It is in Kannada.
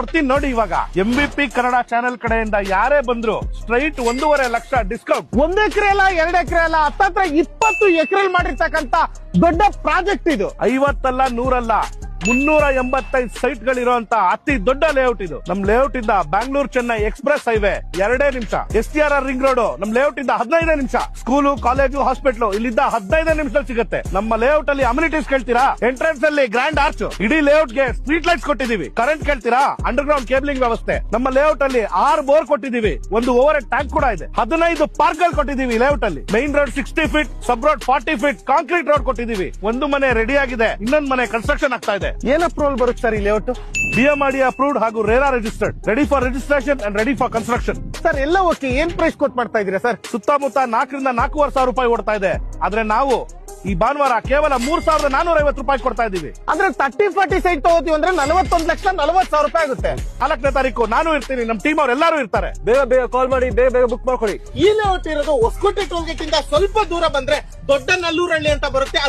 ಕೊಡ್ತೀನಿ ನೋಡಿ. ಇವಾಗ MVP ಕನ್ನಡ ಚಾನೆಲ್ ಕಡೆಯಿಂದ ಯಾರೇ ಬಂದ್ರು ಸ್ಟ್ರೈಟ್ 1.5 ಲಕ್ಷ ಡಿಸ್ಕೌಂಟ್. 1 ಎಕರೆ ಅಲ್ಲ, 2 ಎಕರೆ ಅಲ್ಲ, ಹತ್ತತ್ರ 20 ಎಕರೆ ಮಾಡಿರ್ತಕ್ಕಂತ ದೊಡ್ಡ ಪ್ರಾಜೆಕ್ಟ್ ಇದು. 50 ಅಲ್ಲ 100 ಅಲ್ಲ 385 ಸೈಟ್ ಗಳಿರುವಂತ ಅತಿ ದೊಡ್ಡ ಲೇಔಟ್ ಇದು. ನಮ್ ಲೇಔಟ್ ಇಂದ ಬ್ಯಾಂಗ್ಳೂರ್ ಚೆನ್ನೈ ಎಕ್ಸ್ಪ್ರೆಸ್ ಹೈವೇ 2 ನಿಮಿಷ. STRR ರಿಂಗ್ ರೋಡ್ ನಮ್ ಲೇಔಟ್ ಇಂದ 15 ನಿಮಿಷ. ಸ್ಕೂಲು, ಕಾಲೇಜು, ಹಾಸ್ಪಿಟಲ್ ಇಲ್ಲಿದ್ದ 15 ನಿಮಿಷದಲ್ಲಿ ಸಿಗುತ್ತೆ. ನಮ್ಮ ಲೇಔಟ್ ಅಲ್ಲಿ ಅಮ್ಯುನಿಟೀಸ್ ಕೇಳ್ತೀರಾ? ಎಂಟ್ರೆನ್ಸ್ ಅಲ್ಲಿ ಗ್ರ್ಯಾಂಡ್ ಆರ್ಚ್, ಇಡೀ ಲೇಔಟ್ ಗೆ ಸ್ಟ್ರೀಟ್ ಲೈಟ್ಸ್ ಕೊಟ್ಟಿದೀವಿ. ಕರೆಂಟ್ ಕೇಳ್ತೀರಾ? ಅಂಡರ್ ಗ್ರೌಂಡ್ ಕೇಬಲಿಂಗ್ ವ್ಯವಸ್ಥೆ. ನಮ್ಮ ಲೇಔಟ್ ಅಲ್ಲಿ 6 ಬೋರ್ ಕೊಟ್ಟಿದೀವಿ. ಒಂದು ಓವರ್ ಹೆಡ್ ಟ್ಯಾಂಕ್ ಕೂಡ ಇದೆ. 15 ಪಾರ್ಕ್ ಗಳು ಕೊಟ್ಟಿದೀವಿ ಲೇಔಟ್ ಅಲ್ಲಿ. Main road 60 feet, sub road 40 feet, concrete road ಕೊಟ್ಟಿದೀವಿ. ಒಂದು ಮನೆ ರೆಡಿ ಆಗಿದೆ, ಇನ್ನೊಂದು ಮನೆ ಕನ್ಸ್ಟ್ರಕ್ಷನ್ ಆಗ್ತಾ ಇದೆ. ಏನ್ ಅಪ್ರೂವಲ್ ಬರುತ್ತೆ ಸರ್ ಈ ಲೇಔಟ್? BMRD ಅಪ್ರೂವ್ಡ್ ಹಾಗೂ RERA registered, ready for registration and ready for construction. Sir ಎಲ್ಲ ಓಕೆ. ಏನ್ ಪ್ರೈಸ್ ಕೊಟ್ಟು ಮಾಡ್ತಾ ಇದೀರಾ ಸರ್? ಸುತ್ತಮುತ್ತ 4 ರಿಂದ 4.5 ಸಾವಿರ ರೂಪಾಯಿ ಓಡ್ತಾ ಇದೆ. ಆದ್ರೆ ನಾವು ಈ ಭಾನುವಾರ ಕೇವಲ 3,450 ರೂಪಾಯಿ ಕೊಡ್ತಾ ಇದೀವಿ. ಅಂದ್ರೆ 30-40 ಸೈಟ್ ತಗೋತೀವಿ ಅಂದ್ರೆ 41,40,000 ರೂಪಾಯಿ ಆಗುತ್ತೆ. 4ನೇ ತಾರೀಕು ನಾನು ಇರ್ತೀನಿ, ನಮ್ಮ ಟೀಮ್ ಅವ್ರು ಎಲ್ಲರೂ ಇರ್ತಾರೆ. ಬೇಗ ಕಾಲ್ ಮಾಡಿ, ಬೇಗ ಬುಕ್ ಮಾಡ್ಕೊಳ್ಳಿ. ಈ ಲೇಔಟ್ ಇರೋದು ಹೊಸಕೋಟೆ ಟೋಲ್ ಗೇಟ್ ಇಂದ ಸ್ವಲ್ಪ ದೂರ ಬಂದ್ರೆ ದೊಡ್ಡ ನಲ್ಲೂರಹಳ್ಳಿ ಅಂತ ಬರುತ್ತೆ.